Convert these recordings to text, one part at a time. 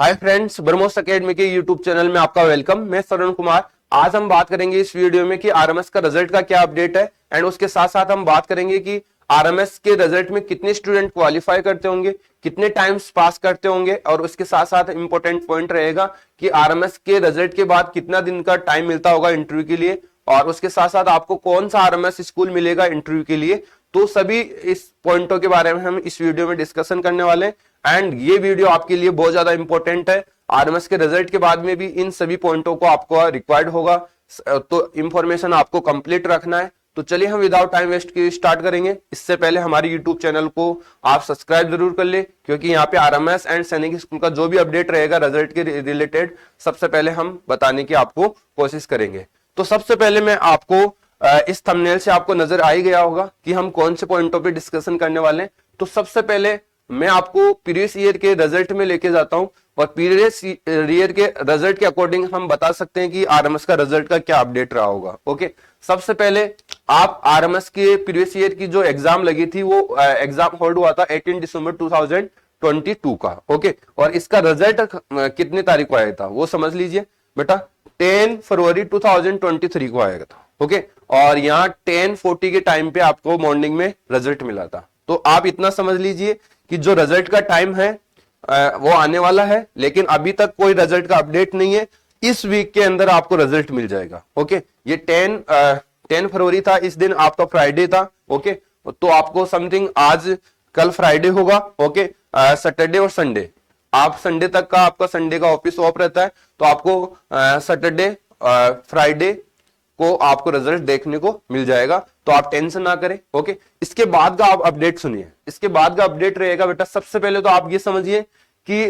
Hi friends, BrahMos academy के YouTube channel में आपका वेलकम। मैं सरण कुमार। आज हम बात करेंगे इस वीडियो में कि आरएमएस का रिजल्ट का क्या अपडेट है एंड उसके साथ साथ हम बात करेंगे कि आरएमएस के रिजल्ट में कितने स्टूडेंट क्वालिफाई करते होंगे, कितने टाइम्स पास करते होंगे, और उसके साथ साथ इंपॉर्टेंट पॉइंट रहेगा कि आरएमएस के रिजल्ट के बाद कितना दिन का टाइम मिलता होगा इंटरव्यू के लिए, और उसके साथ साथ आपको कौन सा आरएमएस स्कूल मिलेगा इंटरव्यू के लिए। तो सभी इस पॉइंटों के बारे में हम इस वीडियो में डिस्कशन करने वाले हैं एंड ये वीडियो आपके लिए बहुत ज्यादा इंपॉर्टेंट है। आरएमएस के रिजल्ट के बाद में भी इन सभी पॉइंटों को आपको रिक्वायर्ड होगा, तो इंफॉर्मेशन आपको कंप्लीट रखना है। तो चलिए हम विदाउट टाइम वेस्ट किए स्टार्ट करेंगे। इससे पहले हमारे यूट्यूब चैनल को आप सब्सक्राइब जरूर कर ले, क्योंकि यहाँ पे आरएमएस एंड सैनिक स्कूल का जो भी अपडेट रहेगा रिजल्ट के रिलेटेड सबसे पहले हम बताने की आपको कोशिश करेंगे। तो सबसे पहले मैं आपको इस थंबनेल से आपको नजर आ ही गया होगा कि हम कौन से पॉइंटों पे डिस्कशन करने वाले हैं। तो सबसे पहले मैं आपको प्रीवियस ईयर के रिजल्ट में लेके जाता हूं और प्रीवियस ईयर के रिजल्ट के अकॉर्डिंग हम बता सकते हैं कि आरएमएस का रिजल्ट का क्या अपडेट रहा होगा। ओके, सबसे पहले आप आरएमएस के प्रीवियस ईयर की जो एग्जाम लगी थी वो एग्जाम होल्ड हुआ था 18 दिसंबर 2022 का। ओके, और इसका रिजल्ट कितने तारीख को आया था वो समझ लीजिए बेटा, 10 फरवरी 2023 को आया था। ओके, और यहाँ 10:40 के टाइम पे आपको मॉर्निंग में रिजल्ट मिला था। तो आप इतना समझ लीजिए कि जो रिजल्ट का टाइम है वो आने वाला है, लेकिन अभी तक कोई रिजल्ट का अपडेट नहीं है। इस वीक के अंदर आपको रिजल्ट मिल जाएगा। ओके, ये 10 फरवरी था, इस दिन आपका फ्राइडे था। ओके, तो आपको समथिंग आज कल फ्राइडे होगा। ओके, सैटरडे और संडे, आप संडे तक का आपका संडे का ऑफिस ऑफ रहता है, तो आपको सैटरडे फ्राइडे को आपको रिजल्ट देखने को मिल जाएगा। तो आप टेंशन ना करें। ओके, इसके बाद का आप अपडेट सुनिए। इसके बाद का अपडेट रहेगा बेटा, सबसे पहले तो आप ये समझिए कि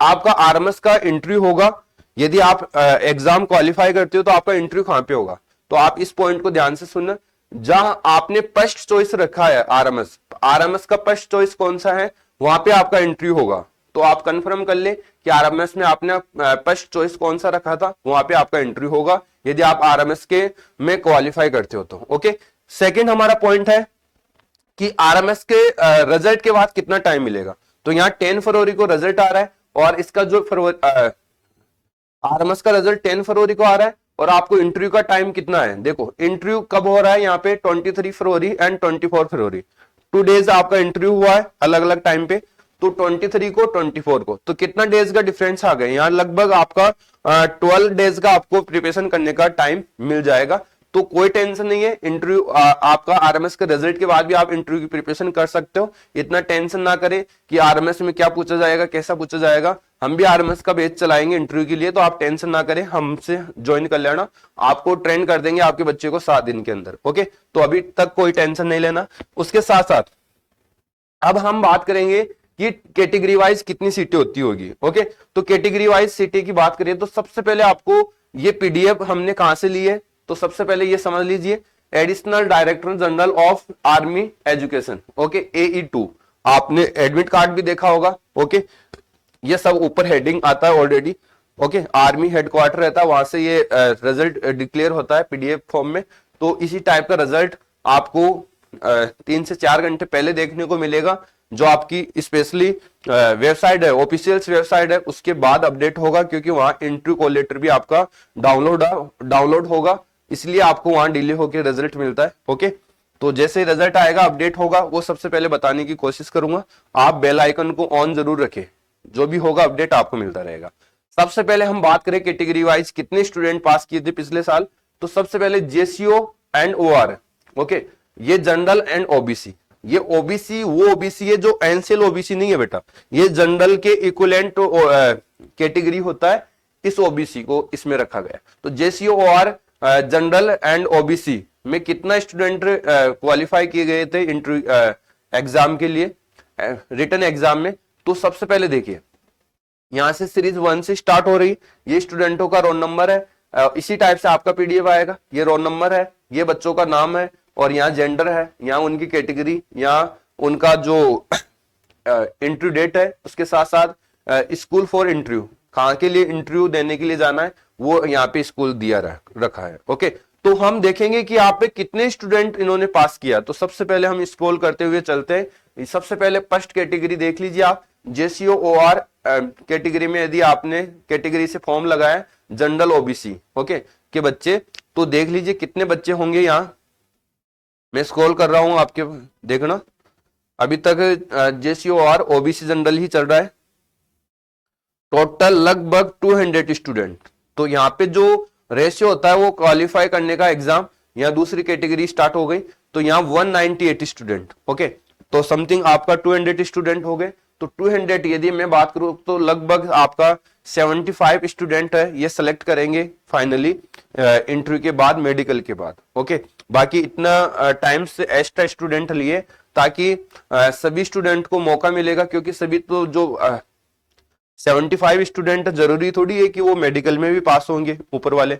आपका आरएमएस का इंटरव्यू होगा। यदि आप एग्जाम क्वालिफाई करते हो तो आपका इंटरव्यू कहां पे होगा, तो आप इस पॉइंट को ध्यान से सुनना। जहां आपने फर्स्ट चॉइस रखा है आरएमएस का फर्स्ट चॉइस कौन सा है, वहां पे आपका इंटरव्यू होगा। तो आप कंफर्म कर ले कि आरएमएस में आपने फर्स्ट चॉइस कौन सा रखा था, वहां पे आपका इंटरव्यू होगा यदि आप आरएमएस के में क्वालिफाई करते हो तो। ओके, सेकंड हमारा पॉइंट है कि आरएमएस के रिजल्ट के बाद कितना टाइम मिलेगा। तो यहाँ 10 फरवरी को रिजल्ट आ रहा है और इसका जो आरएमएस का रिजल्ट 10 फरवरी को आ रहा है, और आपको इंटरव्यू का टाइम कितना है। देखो इंटरव्यू कब हो रहा है, यहाँ पे 23 फरवरी एंड 24 फरवरी 2 डेज आपका इंटरव्यू हुआ है अलग अलग टाइम पे। तो 23 को 24 को, तो कितना डेज का डिफरेंस आ गया, यहाँ लगभग आपका 12 डेज का आपको प्रिपरेशन करने का टाइम मिल जाएगा। तो कोई टेंशन नहीं है, इंटरव्यू आपका आरएमएस के रिजल्ट के बाद भी आप इंटरव्यू की प्रिपरेशन कर सकते हो। इतना टेंशन ना करें कि आरएमएस में क्या पूछा जाएगा, कैसा पूछा जाएगा। हम भी आरएमएस का बैच चलाएंगे इंटरव्यू के लिए, तो आप टेंशन ना करें, हमसे ज्वाइन कर लेना। आपको ट्रेन कर देंगे आपके बच्चे को 7 दिन के अंदर। ओके, तो अभी तक कोई टेंशन नहीं लेना। उसके साथ साथ अब हम बात करेंगे कि कैटेगरी वाइज कितनी सीटें होती होगी। ओके, तो कैटेगरी वाइज सीटें की बात करें तो सबसे पहले आपको ये पीडीएफ हमने कहां से ली है, तो सबसे पहले ये समझ लीजिए, additional director general of army education. Okay, AE2, आपने एडमिट कार्ड भी देखा होगा। ओके, ये सब ऊपर हेडिंग आता है ऑलरेडी। ओके, आर्मी हेडक्वार्टर रहता है, वहां से ये रिजल्ट डिक्लेयर होता है पीडीएफ फॉर्म में। तो इसी टाइप का रिजल्ट आपको 3 से 4 घंटे पहले देखने को मिलेगा, जो आपकी स्पेशली वेबसाइट है, ऑफिशियल वेबसाइट है, उसके बाद अपडेट होगा, क्योंकि वहां इंटरव्यू कॉल लेटर भी आपका डाउनलोड होगा, इसलिए आपको वहां डिले होकर रिजल्ट मिलता है। ओके, तो जैसे रिजल्ट आएगा अपडेट होगा, वो सबसे पहले बताने की कोशिश करूंगा। आप बेल आइकन को ऑन जरूर रखें, जो भी होगा अपडेट आपको मिलता रहेगा। सबसे पहले हम बात करें कैटेगरी वाइज कितने स्टूडेंट पास किए थे पिछले साल, तो सबसे पहले जेसीओ एंड ओआर। ओके, ये जनरल एंड ओबीसी, ये ओबीसी वो ओबीसी है जो एनसीएल ओबीसी नहीं है बेटा, ये जनरल के इक्विवेलेंट कैटेगरी होता है, इस ओबीसी को इसमें रखा गया। तो JCO OR general and OBC में कितना स्टूडेंट क्वालिफाई किए गए थे इंटरव्यू एग्जाम के लिए, रिटन एग्जाम में। तो सबसे पहले देखिए, यहां से सीरीज 1 से स्टार्ट हो रही, ये स्टूडेंटों का रोल नंबर है, इसी टाइप से आपका पीडीएफ आएगा। ये रोल नंबर है, ये बच्चों का नाम है, और यहाँ जेंडर है, यहाँ उनकी कैटेगरी, यहाँ उनका जो इंटरव्यू डेट है, उसके साथ साथ स्कूल फॉर इंटरव्यू, कहाँ के लिए इंटरव्यू देने के लिए जाना है, वो यहाँ पे स्कूल दिया रखा है। ओके, तो हम देखेंगे कि आप पे कितने स्टूडेंट इन्होंने पास किया। तो सबसे पहले हम स्क्रॉल करते हुए चलते हैं। सबसे पहले फर्स्ट कैटेगरी देख लीजिए आप, जेसीओ ओआर कैटेगरी में यदि आपने कैटेगरी से फॉर्म लगाया जनरल ओबीसी ओके के बच्चे, तो देख लीजिए कितने बच्चे होंगे। यहां मैं स्क्रॉल कर रहा हूं, आपके देखना अभी तक JCOR ओबीसी जनरल ही चल रहा है। टोटल लगभग 200 स्टूडेंट। तो यहाँ पे जो रेशियो होता है वो क्वालिफाई करने का एग्जाम, यहाँ दूसरी कैटेगरी स्टार्ट हो गई, तो यहाँ 198 स्टूडेंट ओके। तो समथिंग आपका 200 स्टूडेंट हो गए। तो 200 यदि मैं बात करूं तो लगभग आपका 75 स्टूडेंट है ये सेलेक्ट करेंगे फाइनली इंटरव्यू के बाद, मेडिकल के बाद ओके। बाकी इतना टाइम से एक्स्ट्रा स्टूडेंट लिए ताकि सभी स्टूडेंट को मौका मिलेगा, क्योंकि सभी तो जो 75 स्टूडेंट जरूरी थोड़ी है कि वो मेडिकल में भी पास होंगे, ऊपर वाले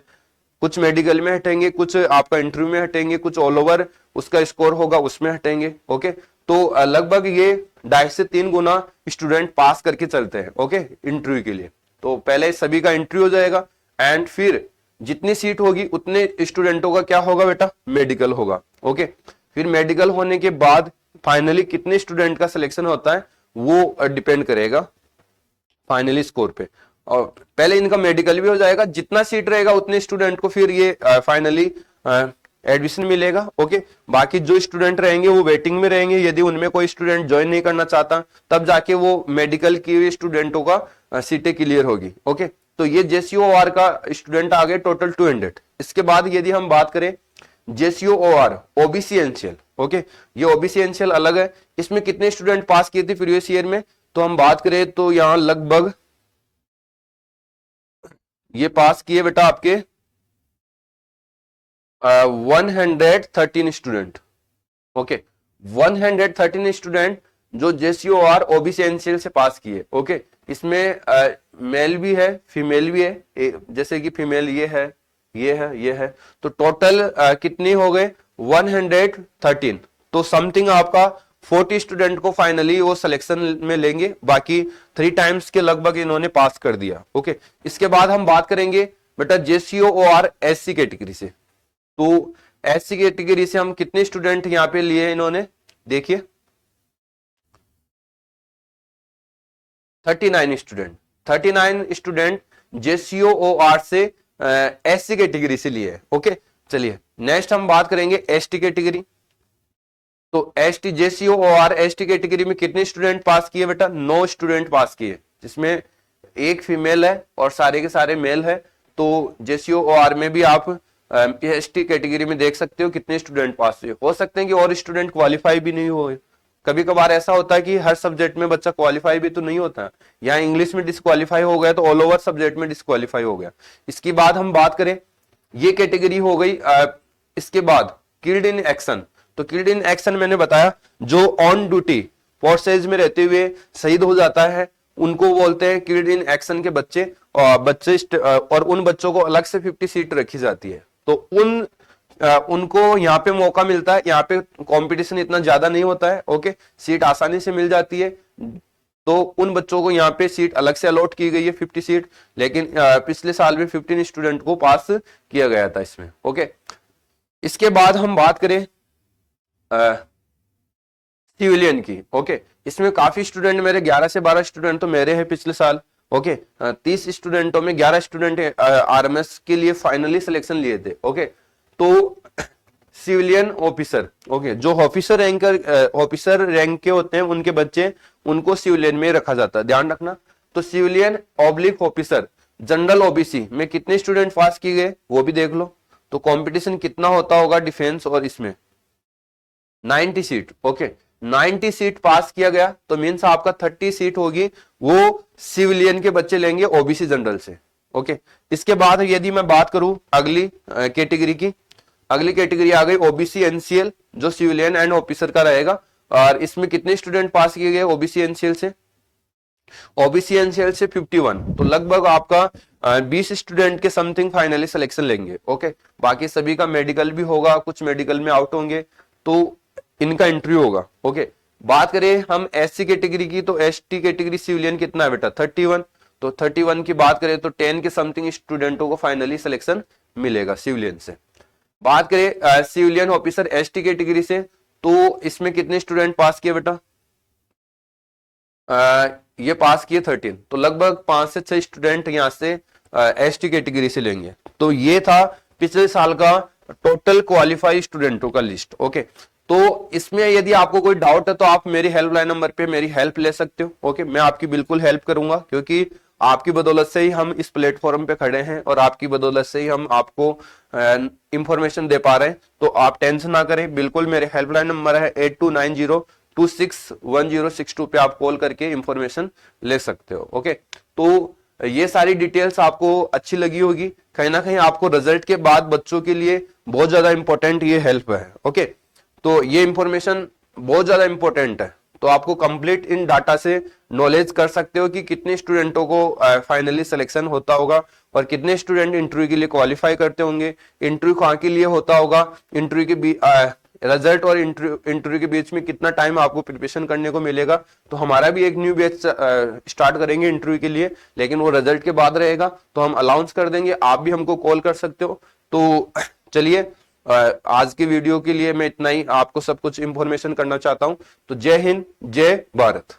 कुछ मेडिकल में हटेंगे, कुछ आपका इंटरव्यू में हटेंगे, कुछ ऑल ओवर उसका स्कोर होगा उसमें हटेंगे ओके। तो लगभग ये 2.5 से 3 गुना स्टूडेंट पास करके चलते हैं ओके इंटरव्यू के लिए। तो पहले सभी का इंटरव्यू हो जाएगा एंड फिर जितनी सीट होगी उतने स्टूडेंटों का क्या होगा बेटा, मेडिकल होगा ओके। फिर मेडिकल होने के बाद फाइनली कितने स्टूडेंट का सिलेक्शन होता है वो डिपेंड करेगा फाइनली स्कोर पे। और पहले इनका मेडिकल भी हो जाएगा, जितना सीट रहेगा उतने स्टूडेंट को फिर ये फाइनली एडमिशन मिलेगा ओके। बाकी जो स्टूडेंट रहेंगे वो वेटिंग में रहेंगे, यदि उनमें कोई स्टूडेंट ज्वाइन नहीं करना चाहता तब जाके वो मेडिकल की स्टूडेंटों का सीटें क्लियर होगी ओके। तो ये JCOR का स्टूडेंट आ गए टोटल 200। इसके बाद यदि हम बात करें JCOR OBC NCL ओके, ये OBC NCL अलग है। इसमें कितने स्टूडेंट पास किए थे प्रीवियस ईयर में, तो हम बात करें तो यहां लगभग ये पास किए बेटा आपके 113 स्टूडेंट ओके। 113 स्टूडेंट जो JCOR OBC NCL से पास किए ओके। इसमें मेल भी है फीमेल भी है, जैसे कि फीमेल ये है ये है ये है, तो टोटल कितनी हो गए 113। तो समथिंग आपका 40 स्टूडेंट को फाइनली वो सिलेक्शन में लेंगे, बाकी 3 टाइम्स के लगभग इन्होंने पास कर दिया ओके। इसके बाद हम बात करेंगे बेटा JCOR SC कैटेगरी से। तो SC कैटेगरी से हम कितने स्टूडेंट यहाँ पे लिए इन्होंने, देखिए 39 स्टूडेंट। 39 स्टूडेंट JCOR से SC कैटेगरी से लिए ओके। चलिए नेक्स्ट हम बात करेंगे ST कैटेगरी। तो ST JCOR ST कैटेगरी में कितने स्टूडेंट पास किए बेटा, 9 स्टूडेंट पास किए, जिसमें एक फीमेल है और सारे के सारे मेल है। तो JCOR में भी आप ST कैटेगरी में देख सकते हो कितने स्टूडेंट पास हुए। हो सकते हैं कि और स्टूडेंट क्वालिफाई भी नहीं हुए, कभी कभार ऐसा होता है कि हर सब्जेक्ट में बच्चा क्वालिफाई भी तो नहीं होता। यहाँ इंग्लिश में डिस्क्वालीफाई हो गया तो ऑल ओवर सब्जेक्ट में डिस्क्वालीफाई हो गया। इसके बाद हम बात करें, ये कैटेगरी हो गई। इसके बाद किल्ड इन एक्शन। तो किल्ड इन एक्शन मैंने बताया जो ऑन ड्यूटी फोर्सेज में रहते हुए शहीद हो जाता है उनको बोलते हैं किल्ड इन एक्शन के बच्चे। और उन बच्चों को अलग से 50 सीट रखी जाती है। तो उनको यहाँ पे मौका मिलता है, यहाँ पे कंपटीशन इतना ज्यादा नहीं होता है ओके, सीट आसानी से मिल जाती है। तो उन बच्चों को यहाँ पे सीट अलग से अलॉट की गई है 50 सीट, लेकिन पिछले साल में 15 स्टूडेंट को पास किया गया था इसमें ओके। इसके बाद हम बात करें सिविलियन की ओके। इसमें काफी स्टूडेंट मेरे 11 से 12 स्टूडेंट तो मेरे हैं पिछले साल ओके। 30 स्टूडेंटों में 11 स्टूडेंट RMS के लिए फाइनली सिलेक्शन लिए थे ओके। तो सिविलियन ऑफिसर ओके, जो ऑफिसर रैंक के होते हैं उनके बच्चे, उनको सिविलियन में रखा जाता है, ध्यान रखना। तो civilian oblique officer general OBC में कितने स्टूडेंट पास किए गए वो भी देख लो। तो कंपटीशन कितना होता होगा डिफेंस और इसमें 90 सीट ओके। 90 सीट पास किया गया तो मीन्स आपका 30 सीट होगी वो सिविलियन के बच्चे लेंगे OBC जनरल से ओके। इसके बाद यदि मैं बात करूं अगली कैटेगरी की, अगली कैटेगरी आ गई OBC NCL जो सिविलियन एंड ऑफिसर का रहेगा। और इसमें कितने स्टूडेंट पास किए गए OBC NCL से, OBC NCL से 51। तो लगभग आपका 20 स्टूडेंट के समथिंग फाइनली सिलेक्शन लेंगे ओके। बाकी सभी का मेडिकल भी होगा, कुछ मेडिकल में आउट होंगे तो इनका इंटरव्यू होगा ओके। बात करें हम SC कैटेगरी की, तो ST कैटेगरी सिविलियन कितना है बेटा 31। तो 31 की बात करें तो 10 के समथिंग स्टूडेंटों को फाइनली सिलेक्शन मिलेगा सिविलियन से। बात करें सिविलियन ऑफिसर ST कैटेगरी से, तो इसमें कितने स्टूडेंट पास किए बेटा, ये पास किए 13, तो लगभग 5 से 6 स्टूडेंट यहाँ से एसटी कैटेगरी से लेंगे। तो ये था पिछले साल का टोटल क्वालिफाई स्टूडेंटों का लिस्ट। ओके, तो इसमें यदि आपको कोई डाउट है तो आप मेरी हेल्पलाइन नंबर पे मेरी हेल्प ले सकते हो। ओके, मैं आपकी बिल्कुल हेल्प करूंगा, क्योंकि आपकी बदौलत से ही हम इस प्लेटफॉर्म पे खड़े हैं और आपकी बदौलत से ही हम आपको इंफॉर्मेशन दे पा रहे हैं। तो आप टेंशन ना करें, बिल्कुल मेरे हेल्पलाइन नंबर है 8290261062 पे आप कॉल करके इंफॉर्मेशन ले सकते हो। ओके, तो ये सारी डिटेल्स आपको अच्छी लगी होगी, कहीं ना कहीं आपको रिजल्ट के बाद बच्चों के लिए बहुत ज्यादा इंपॉर्टेंट ये हेल्प है। ओके, तो ये इंफॉर्मेशन बहुत ज्यादा इंपॉर्टेंट है, तो आपको कंप्लीट इन डाटा से नॉलेज कर सकते हो कि कितने स्टूडेंटों को फाइनली सिलेक्शन होता होगा और कितने स्टूडेंट इंटरव्यू के लिए क्वालिफाई करते होंगे, इंटरव्यू कहाँ के लिए होता होगा, इंटरव्यू के रिजल्ट और इंटरव्यू के बीच में कितना टाइम आपको प्रिपरेशन करने को मिलेगा। तो हमारा भी एक न्यू बैच स्टार्ट करेंगे इंटरव्यू के लिए, लेकिन वो रिजल्ट के बाद रहेगा, तो हम अनाउंस कर देंगे, आप भी हमको कॉल कर सकते हो। तो चलिए, आज की वीडियो के लिए मैं इतना ही आपको सब कुछ इंफॉर्मेशन करना चाहता हूं। तो जय हिंद, जय भारत।